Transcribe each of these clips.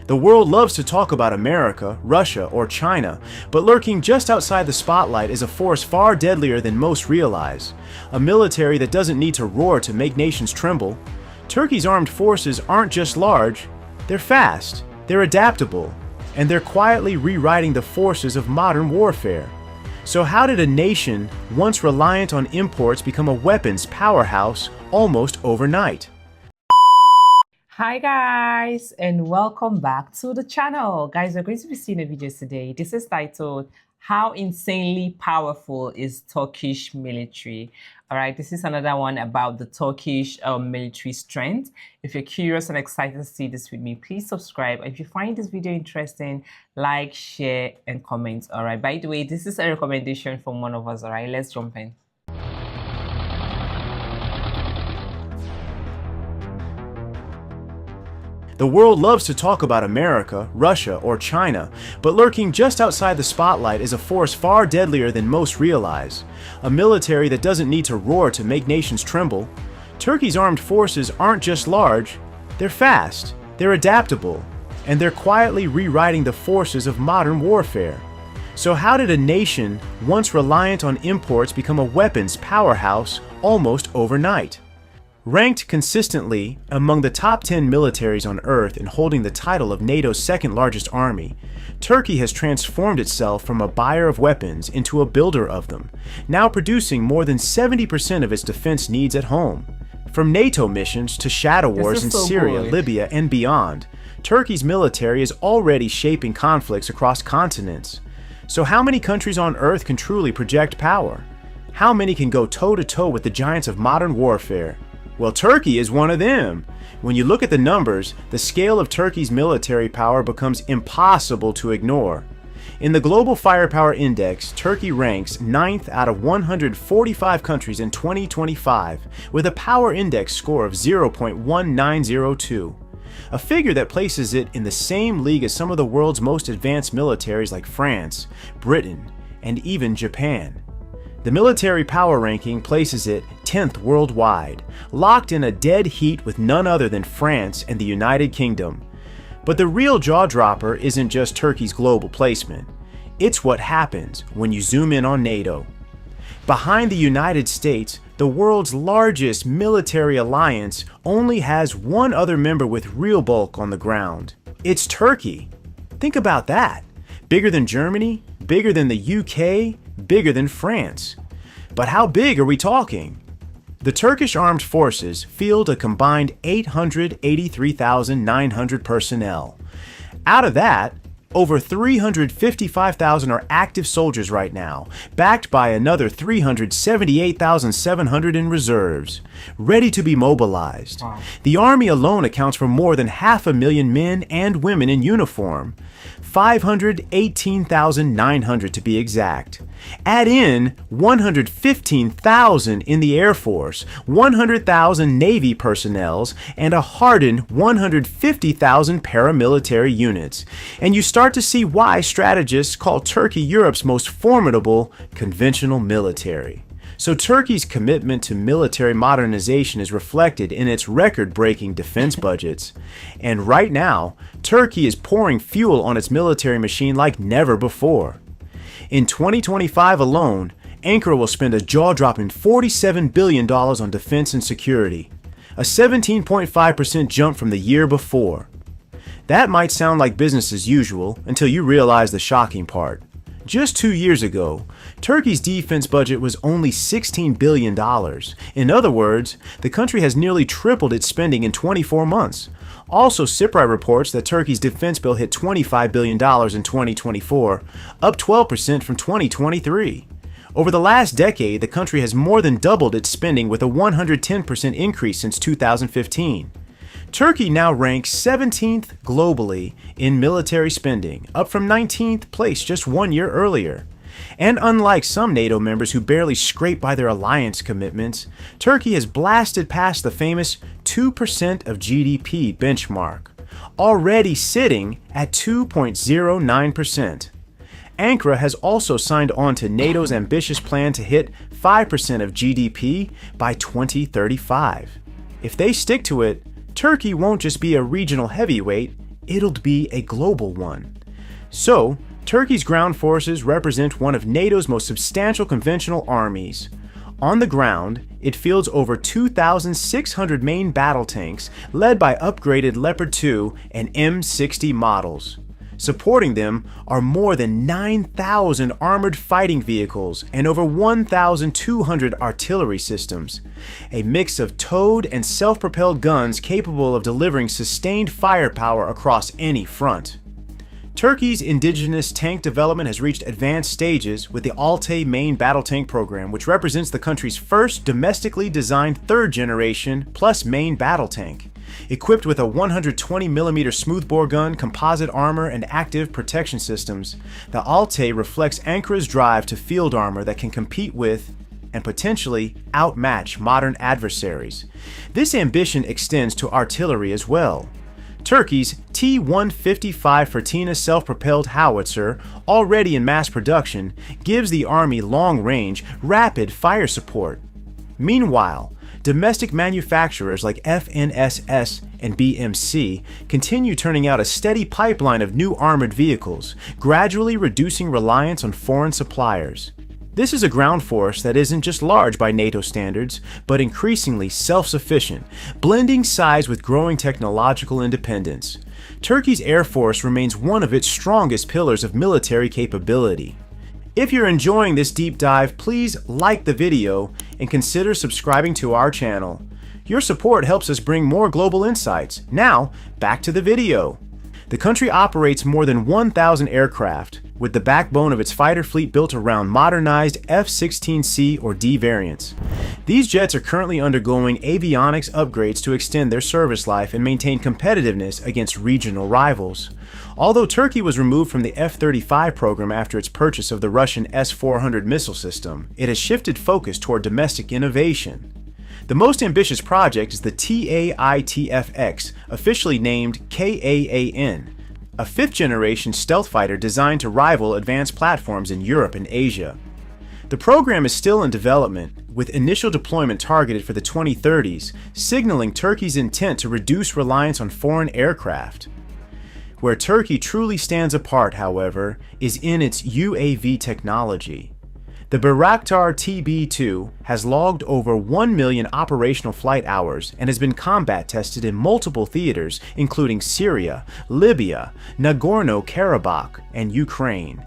The world loves to talk about America, Russia, or China, but lurking just outside the spotlight is a force far deadlier than most realize. A military that doesn't need to roar to make nations tremble. Turkey's armed forces aren't just large, they're fast, they're adaptable, and they're quietly rewriting the forces of modern warfare. So how did a nation once reliant on imports become a weapons powerhouse almost overnight? Hi guys, and welcome back to the channel. Guys, we're going to be seeing a video today. This is titled How Insanely Powerful is Turkish Military? All right, this is another one about the Turkish military strength. If you're curious and excited to see this with me, please subscribe. If you find this video interesting, like, share, and comment. All right, by the way, this is a recommendation from one of us. All right, let's jump in. The world loves to talk about America, Russia, or China, but lurking just outside the spotlight is a force far deadlier than most realize. A military that doesn't need to roar to make nations tremble. Turkey's armed forces aren't just large, they're fast, they're adaptable, and they're quietly rewriting the forces of modern warfare. So how did a nation once reliant on imports become a weapons powerhouse almost overnight? Ranked consistently among the top 10 militaries on Earth and holding the title of NATO's second largest army, Turkey has transformed itself from a buyer of weapons into a builder of them, now producing more than 70% of its defense needs at home. From NATO missions to shadow wars in Syria, Libya, and beyond, Turkey's military is already shaping conflicts across continents. So how many countries on Earth can truly project power? How many can go toe-to-toe with the giants of modern warfare? Well, Turkey is one of them. When you look at the numbers, the scale of Turkey's military power becomes impossible to ignore. In the Global Firepower Index, Turkey ranks 9th out of 145 countries in 2025, with a power index score of 0.1902, a figure that places it in the same league as some of the world's most advanced militaries like France, Britain, and even Japan. The military power ranking places it 10th worldwide, locked in a dead heat with none other than France and the United Kingdom. But the real jaw-dropper isn't just Turkey's global placement. It's what happens when you zoom in on NATO. Behind the United States, the world's largest military alliance only has one other member with real bulk on the ground. It's Turkey. Think about that. Bigger than Germany, bigger than the UK, bigger than France. But how big are we talking? The Turkish armed forces field a combined 883,900 personnel. Out of that, over 355,000 are active soldiers right now, backed by another 378,700 in reserves, ready to be mobilized. Wow. The army alone accounts for more than 500,000 men and women in uniform, 518,900 to be exact. Add in 115,000 in the Air Force, 100,000 Navy personnel, and a hardened 150,000 paramilitary units, and you start to see why strategists call Turkey Europe's most formidable conventional military. So Turkey's commitment to military modernization is reflected in its record-breaking defense budgets. And right now, Turkey is pouring fuel on its military machine like never before. In 2025 alone, Ankara will spend a jaw-dropping $47 billion on defense and security, a 17.5% jump from the year before. That might sound like business as usual until you realize the shocking part. Just 2 years ago, Turkey's defense budget was only $16 billion. In other words, the country has nearly tripled its spending in 24 months. Also, SIPRI reports that Turkey's defense bill hit $25 billion in 2024, up 12% from 2023. Over the last decade, the country has more than doubled its spending with a 110% increase since 2015. Turkey now ranks 17th globally in military spending, up from 19th place just 1 year earlier. And unlike some NATO members who barely scrape by their alliance commitments, Turkey has blasted past the famous 2% of GDP benchmark, already sitting at 2.09%. Ankara has also signed on to NATO's ambitious plan to hit 5% of GDP by 2035. If they stick to it, Turkey won't just be a regional heavyweight, it'll be a global one. So, Turkey's ground forces represent one of NATO's most substantial conventional armies. On the ground, it fields over 2,600 main battle tanks led by upgraded Leopard 2 and M60 models. Supporting them are more than 9,000 armored fighting vehicles and over 1,200 artillery systems, a mix of towed and self-propelled guns capable of delivering sustained firepower across any front. Turkey's indigenous tank development has reached advanced stages with the Altay main battle tank program, which represents the country's first domestically designed third-generation plus main battle tank. Equipped with a 120mm smoothbore gun, composite armor, and active protection systems, the Altay reflects Ankara's drive to field armor that can compete with and potentially outmatch modern adversaries. This ambition extends to artillery as well. Turkey's T-155 Fırtına self-propelled howitzer, already in mass production, gives the army long-range, rapid fire support. Meanwhile, domestic manufacturers like FNSS and BMC continue turning out a steady pipeline of new armored vehicles, gradually reducing reliance on foreign suppliers. This is a ground force that isn't just large by NATO standards, but increasingly self-sufficient, blending size with growing technological independence. Turkey's Air Force remains one of its strongest pillars of military capability. If you're enjoying this deep dive, please like the video and consider subscribing to our channel. Your support helps us bring more global insights. Now, back to the video. The country operates more than 1,000 aircraft, with the backbone of its fighter fleet built around modernized F-16C or D variants. These jets are currently undergoing avionics upgrades to extend their service life and maintain competitiveness against regional rivals. Although Turkey was removed from the F-35 program after its purchase of the Russian S-400 missile system, it has shifted focus toward domestic innovation. The most ambitious project is the TAITFX, officially named KAAN, a fifth-generation stealth fighter designed to rival advanced platforms in Europe and Asia. The program is still in development, with initial deployment targeted for the 2030s, signaling Turkey's intent to reduce reliance on foreign aircraft. Where Turkey truly stands apart, however, is in its UAV technology. The Bayraktar TB2 has logged over 1 million operational flight hours and has been combat tested in multiple theaters, including Syria, Libya, Nagorno-Karabakh, and Ukraine.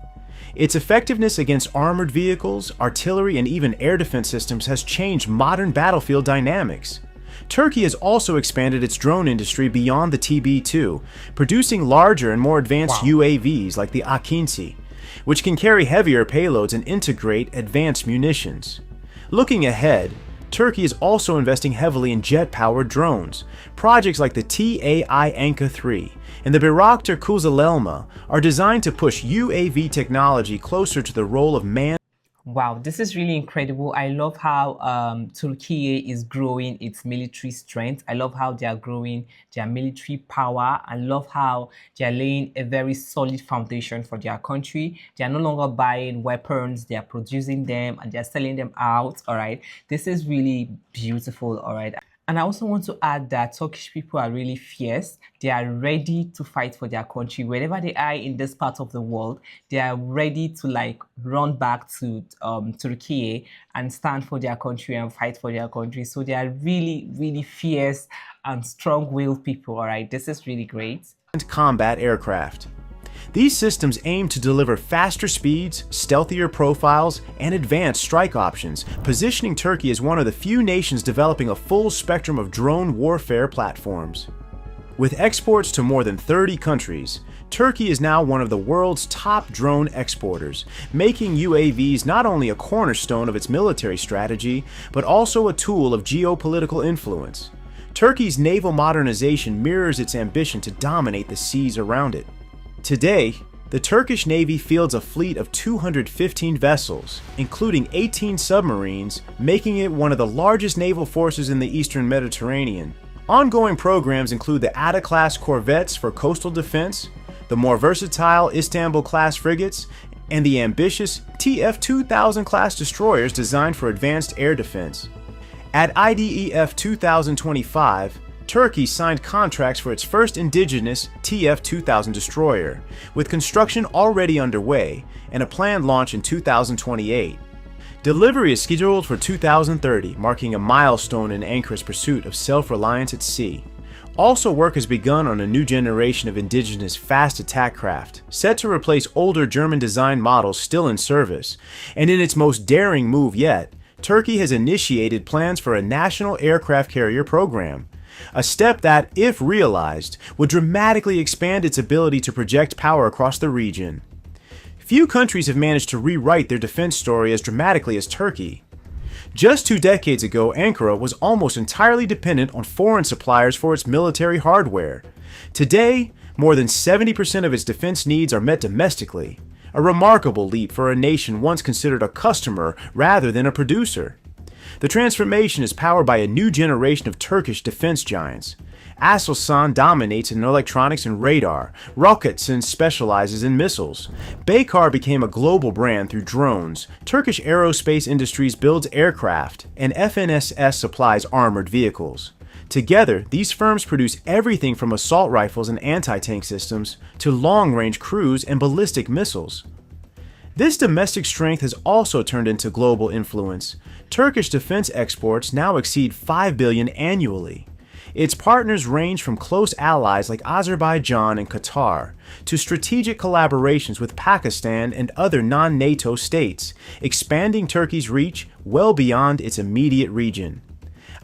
Its effectiveness against armored vehicles, artillery, and even air defense systems has changed modern battlefield dynamics. Turkey has also expanded its drone industry beyond the TB2, producing larger and more advanced UAVs like the Akinci, which can carry heavier payloads and integrate advanced munitions. Looking ahead, Turkey is also investing heavily in jet-powered drones. Projects like the TAI Anka 3 and the Bayraktar Kuzulelma are designed to push UAV technology closer to the role of man. Wow, this is really incredible. I love how Türkiye is growing its military strength. I love how they are growing their military power. I love how they are laying a very solid foundation for their country. They are no longer buying weapons, they are producing them and they are selling them out, all right? This is really beautiful, all right? And I also want to add that Turkish people are really fierce. They are ready to fight for their country. Wherever they are in this part of the world, they are ready to run back to Turkey and stand for their country and fight for their country. So they are really, really fierce and strong-willed people, all right? This is really great. Combat aircraft. These systems aim to deliver faster speeds, stealthier profiles, and advanced strike options, positioning Turkey as one of the few nations developing a full spectrum of drone warfare platforms. With exports to more than 30 countries, Turkey is now one of the world's top drone exporters, making UAVs not only a cornerstone of its military strategy, but also a tool of geopolitical influence. Turkey's naval modernization mirrors its ambition to dominate the seas around it. Today, the Turkish Navy fields a fleet of 215 vessels, including 18 submarines, making it one of the largest naval forces in the Eastern Mediterranean. Ongoing programs include the Ada-class corvettes for coastal defense, the more versatile Istanbul-class frigates, and the ambitious TF-2000 class destroyers designed for advanced air defense. At IDEF 2025, Turkey signed contracts for its first indigenous TF-2000 destroyer, with construction already underway and a planned launch in 2028. Delivery is scheduled for 2030, marking a milestone in Ankara''s pursuit of self-reliance at sea. Also, work has begun on a new generation of indigenous fast attack craft, set to replace older German-designed models still in service, and in its most daring move yet, Turkey has initiated plans for a national aircraft carrier program, a step that, if realized, would dramatically expand its ability to project power across the region. Few countries have managed to rewrite their defense story as dramatically as Turkey. Just 2 decades ago, Ankara was almost entirely dependent on foreign suppliers for its military hardware. Today, more than 70% of its defense needs are met domestically, a remarkable leap for a nation once considered a customer rather than a producer. The transformation is powered by a new generation of Turkish defense giants. Aselsan dominates in electronics and radar. Roketsan specializes in missiles. Baykar became a global brand through drones. Turkish Aerospace Industries builds aircraft, and FNSS supplies armored vehicles. Together, these firms produce everything from assault rifles and anti-tank systems to long-range cruise and ballistic missiles. This domestic strength has also turned into global influence. Turkish defense exports now exceed $5 billion annually. Its partners range from close allies like Azerbaijan and Qatar to strategic collaborations with Pakistan and other non-NATO states, expanding Turkey's reach well beyond its immediate region.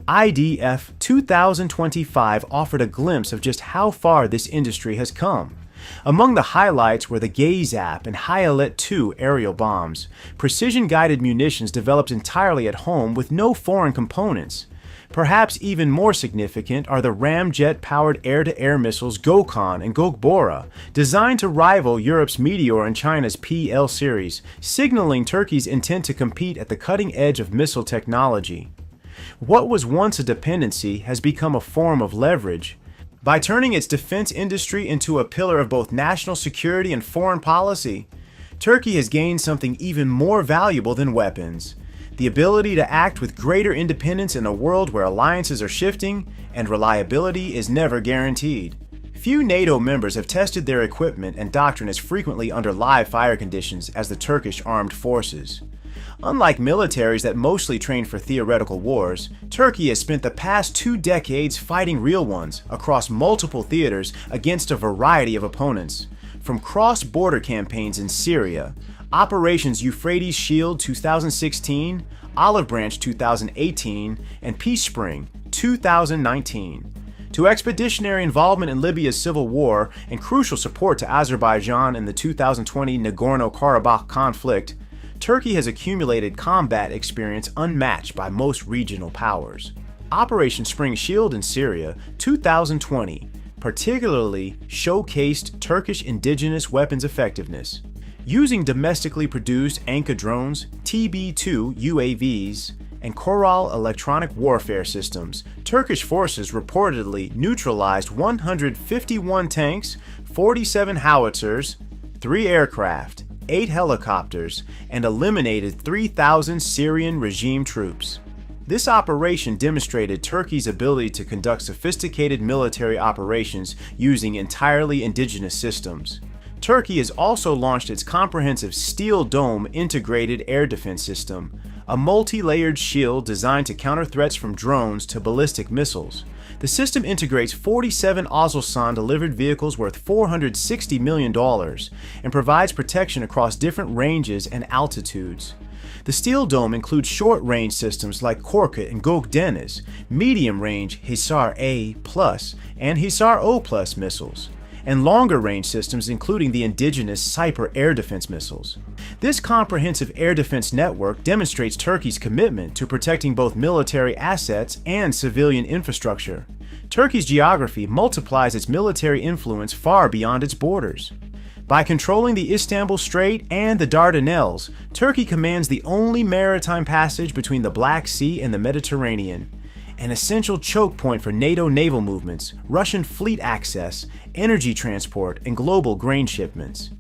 IDF 2025 offered a glimpse of just how far this industry has come. Among the highlights were the Gayzap and Hayalet-2 aerial bombs, precision-guided munitions developed entirely at home with no foreign components. Perhaps even more significant are the ramjet-powered air-to-air missiles Gökhan and Gökbora, designed to rival Europe's Meteor and China's PL series, signaling Turkey's intent to compete at the cutting edge of missile technology. What was once a dependency has become a form of leverage. By turning its defense industry into a pillar of both national security and foreign policy, Turkey has gained something even more valuable than weapons: the ability to act with greater independence in a world where alliances are shifting and reliability is never guaranteed. Few NATO members have tested their equipment and doctrine as frequently under live fire conditions as the Turkish armed forces. Unlike militaries that mostly train for theoretical wars, Turkey has spent the past 2 decades fighting real ones across multiple theaters against a variety of opponents. From cross-border campaigns in Syria, Operations Euphrates Shield 2016, Olive Branch 2018, and Peace Spring 2019, to expeditionary involvement in Libya's civil war and crucial support to Azerbaijan in the 2020 Nagorno-Karabakh conflict, Turkey has accumulated combat experience unmatched by most regional powers. Operation Spring Shield in Syria 2020 particularly showcased Turkish indigenous weapons effectiveness. Using domestically produced Anka drones, TB2 UAVs, and Coral electronic warfare systems, Turkish forces reportedly neutralized 151 tanks, 47 howitzers, 3 aircraft, 8 helicopters, and eliminated 3,000 Syrian regime troops. This operation demonstrated Turkey's ability to conduct sophisticated military operations using entirely indigenous systems. Turkey has also launched its comprehensive Steel Dome integrated air defense system, a multi-layered shield designed to counter threats from drones to ballistic missiles. The system integrates 47 Aselsan-delivered vehicles worth $460 million and provides protection across different ranges and altitudes. The Steel Dome includes short-range systems like Korkut and Gökdeniz, medium-range Hisar A+ and Hisar O+ missiles, and longer-range systems including the indigenous Cyper air defense missiles. This comprehensive air defense network demonstrates Turkey's commitment to protecting both military assets and civilian infrastructure. Turkey's geography multiplies its military influence far beyond its borders. By controlling the Istanbul Strait and the Dardanelles, Turkey commands the only maritime passage between the Black Sea and the Mediterranean, an essential choke point for NATO naval movements, Russian fleet access, energy transport, and global grain shipments.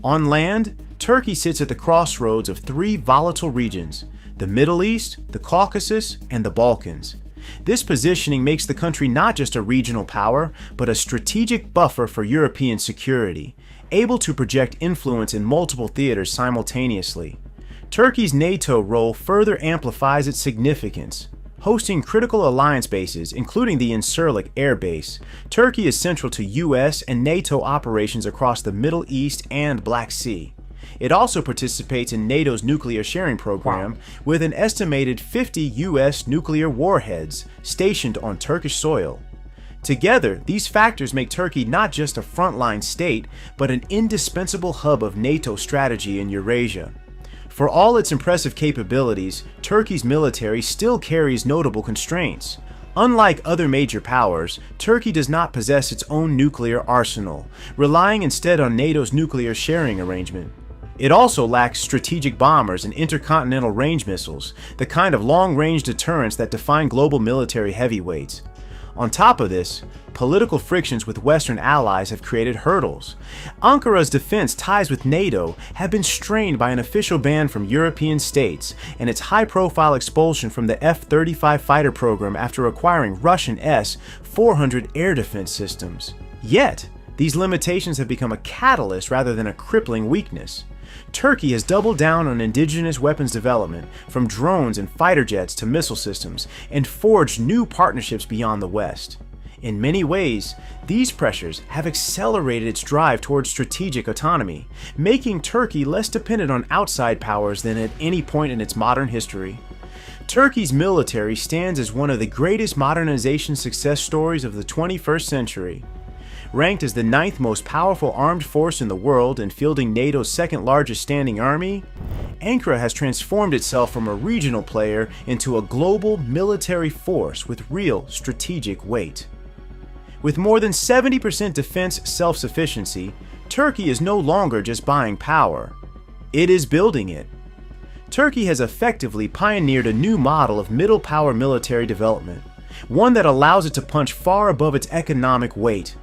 On land, Turkey sits at the crossroads of 3 volatile regions: the Middle East, the Caucasus, and the Balkans. This positioning makes the country not just a regional power, but a strategic buffer for European security, able to project influence in multiple theaters simultaneously. Turkey's NATO role further amplifies its significance. Hosting critical alliance bases, including the Incirlik Air Base, Turkey is central to US and NATO operations across the Middle East and Black Sea. It also participates in NATO's nuclear sharing program, with an estimated 50 US nuclear warheads stationed on Turkish soil. Together, these factors make Turkey not just a frontline state, but an indispensable hub of NATO strategy in Eurasia. For all its impressive capabilities, Turkey's military still carries notable constraints. Unlike other major powers, Turkey does not possess its own nuclear arsenal, relying instead on NATO's nuclear sharing arrangement. It also lacks strategic bombers and intercontinental range missiles, the kind of long-range deterrence that define global military heavyweights. On top of this, political frictions with Western allies have created hurdles. Ankara's defense ties with NATO have been strained by an official ban from European states and its high-profile expulsion from the F-35 fighter program after acquiring Russian S-400 air defense systems. Yet, these limitations have become a catalyst rather than a crippling weakness. Turkey has doubled down on indigenous weapons development, from drones and fighter jets to missile systems, and forged new partnerships beyond the West. In many ways, these pressures have accelerated its drive towards strategic autonomy, making Turkey less dependent on outside powers than at any point in its modern history. Turkey's military stands as one of the greatest modernization success stories of the 21st century. Ranked as the 9th most powerful armed force in the world and fielding NATO's second largest standing army, Ankara has transformed itself from a regional player into a global military force with real strategic weight. With more than 70% defense self-sufficiency, Turkey is no longer just buying power. It is building it. Turkey has effectively pioneered a new model of middle-power military development, one that allows it to punch far above its economic weight.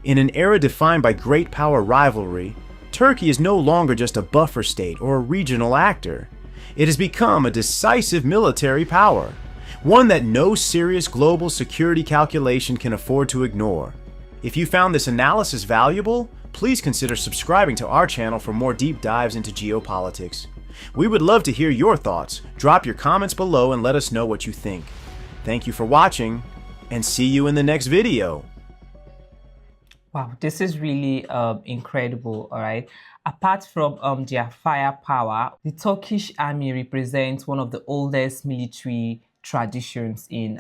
In an era defined by great power rivalry, Turkey is no longer just a buffer state or a regional actor. It has become a decisive military power, one that no serious global security calculation can afford to ignore. If you found this analysis valuable, please consider subscribing to our channel for more deep dives into geopolitics. We would love to hear your thoughts. Drop your comments below and let us know what you think. Thank you for watching, and see you in the next video. Wow, this is really incredible, all right? Apart from their firepower, the Turkish army represents one of the oldest military traditions in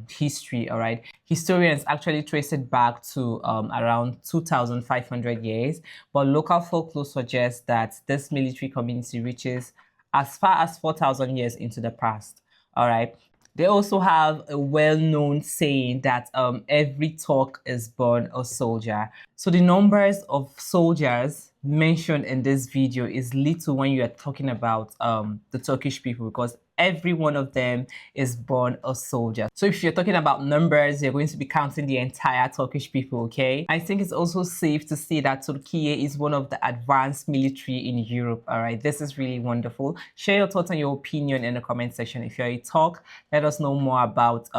history, all right? Historians actually trace it back to around 2,500 years, but local folklore suggests that this military community reaches as far as 4,000 years into the past, all right? They also have a well-known saying that every Turk is born a soldier. So the numbers of soldiers mentioned in this video is little when you are talking about the Turkish people, because every one of them is born a soldier. So if you're talking about numbers, you're going to be counting the entire Turkish people, okay? I think it's also safe to say that Turkey is one of the advanced military in Europe, all right? This is really wonderful. Share your thoughts and your opinion in the comment section. If you're a Turk, let us know more about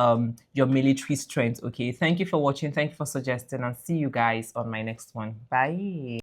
your military strength, okay? Thank you for watching. Thank you for suggesting, and see you guys on my next one. Bye.